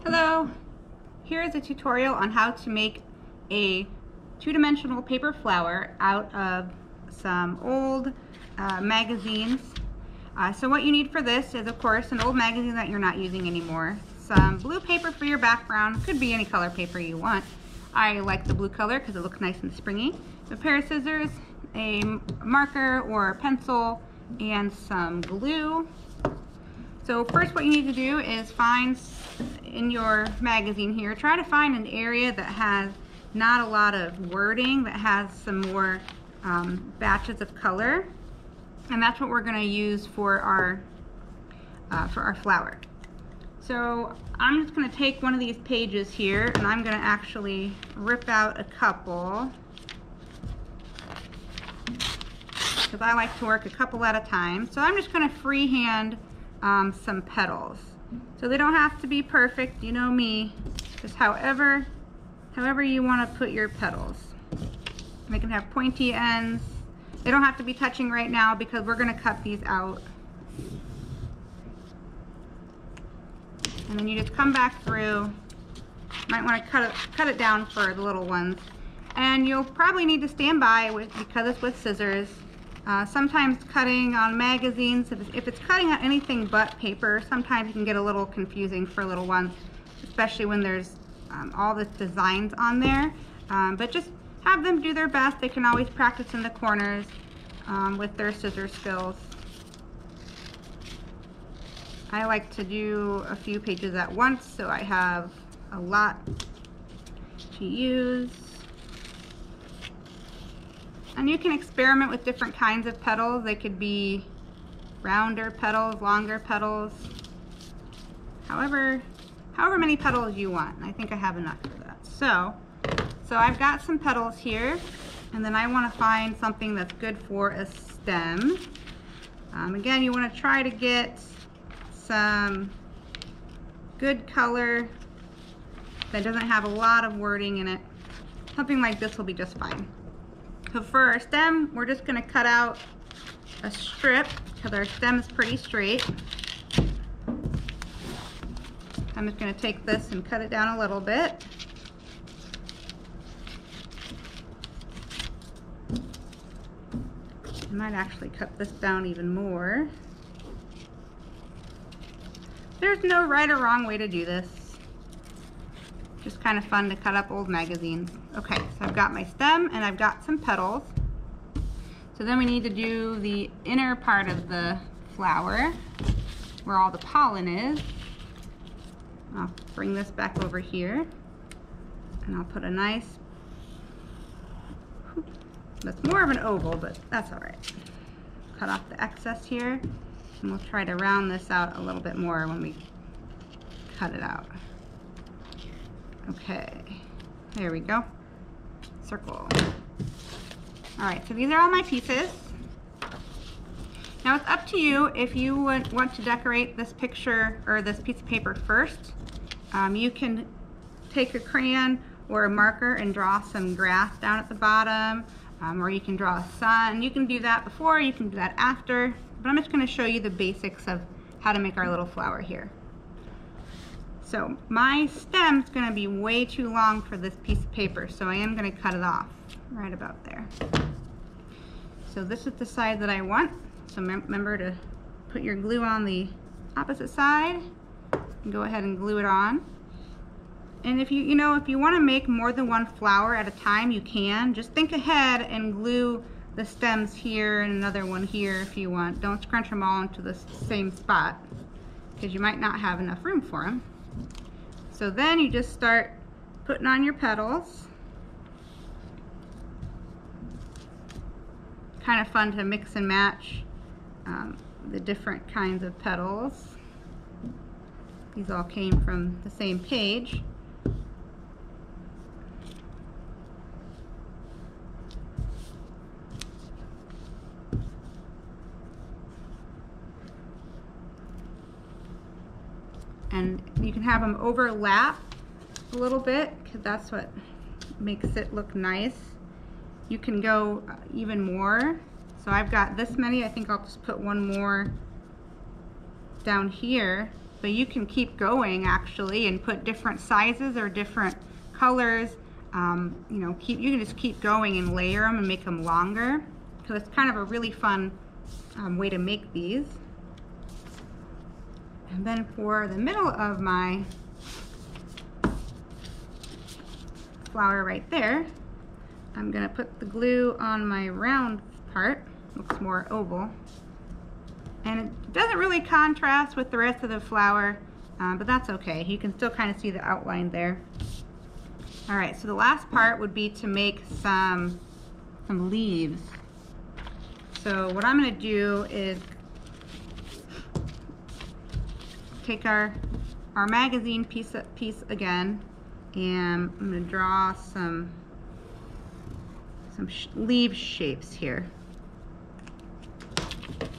Hello, here is a tutorial on how to make a two-dimensional paper flower out of some old magazines. So what you need for this is, of course, an old magazine that you're not using anymore, some blue paper for your background, could be any color paper you want. I like the blue color because it looks nice and springy. A pair of scissors, a marker or a pencil, and some glue. So first what you need to do is find in your magazine here, try to find an area that has not a lot of wording, that has some more batches of color. And that's what we're going to use for our flower. So I'm just going to take one of these pages here and I'm going to actually rip out a couple, because I like to work a couple at a time. So I'm just going to freehand some petals. So they don't have to be perfect, you know me, just however you want to put your petals. They can have pointy ends. They don't have to be touching right now because we're going to cut these out. And then you just come back through. Might want to cut it down for the little ones. And you'll probably need to stand by because it's with scissors. Sometimes cutting on magazines, if it's cutting on anything but paper, sometimes it can get a little confusing for little ones, especially when there's all the designs on there. But just have them do their best. They can always practice in the corners with their scissor skills. I like to do a few pages at once, so I have a lot to use. And you can experiment with different kinds of petals. They could be rounder petals, longer petals, however many petals you want. I think I have enough for that. So I've got some petals here, and then I want to find something that's good for a stem. Again, you want to try to get some good color that doesn't have a lot of wording in it. Something like this will be just fine. So for our stem, we're just going to cut out a strip because our stem is pretty straight. I'm just going to take this and cut it down a little bit. I might actually cut this down even more. There's no right or wrong way to do this. Just kind of fun to cut up old magazines. Okay, so I've got my stem and I've got some petals. So then we need to do the inner part of the flower where all the pollen is. I'll bring this back over here and I'll put a nice, that's more of an oval, but that's all right. Cut off the excess here and we'll try to round this out a little bit more when we cut it out. Okay, there we go. Circle. All right, so these are all my pieces. Now it's up to you if you would want to decorate this picture or this piece of paper first. You can take a crayon or a marker and draw some grass down at the bottom, or you can draw a sun. You can do that before, you can do that after, but I'm just going to show you the basics of how to make our little flower here. So my stem's going to be way too long for this piece of paper, so I am going to cut it off right about there. So this is the side that I want. So remember to put your glue on the opposite side and go ahead and glue it on. And if you want to make more than one flower at a time, you can. Just think ahead and glue the stems here and another one here if you want. Don't scrunch them all into the same spot because you might not have enough room for them. So then you just start putting on your petals. Kind of fun to mix and match the different kinds of petals. These all came from the same page. And you can have them overlap a little bit because that's what makes it look nice. You can go even more. So I've got this many. I think I'll just put one more down here but you can keep going actually and put different sizes or different colors. You know, you can just keep going and layer them and make them longer. So it's kind of a really fun way to make these. And then for the middle of my flower right there, I'm gonna put the glue on my round part. Looks more oval. And it doesn't really contrast with the rest of the flower, but that's okay. You can still kind of see the outline there. All right, so the last part would be to make some leaves. So what I'm gonna do is take our magazine piece again, and I'm gonna draw some leaf shapes here.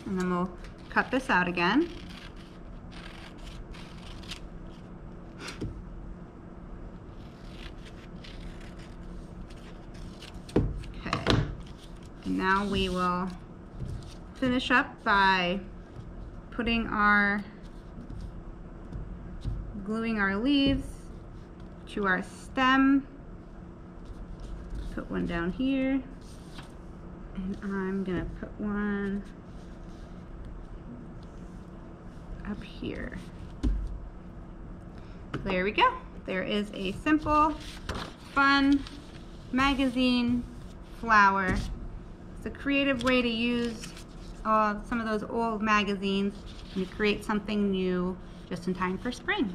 And then we'll cut this out again. Okay, and now we will finish up by gluing our leaves to our stem. Put one down here, and I'm gonna put one up here. There we go. There is a simple, fun magazine flower. It's a creative way to use some of those old magazines and create something new just in time for spring.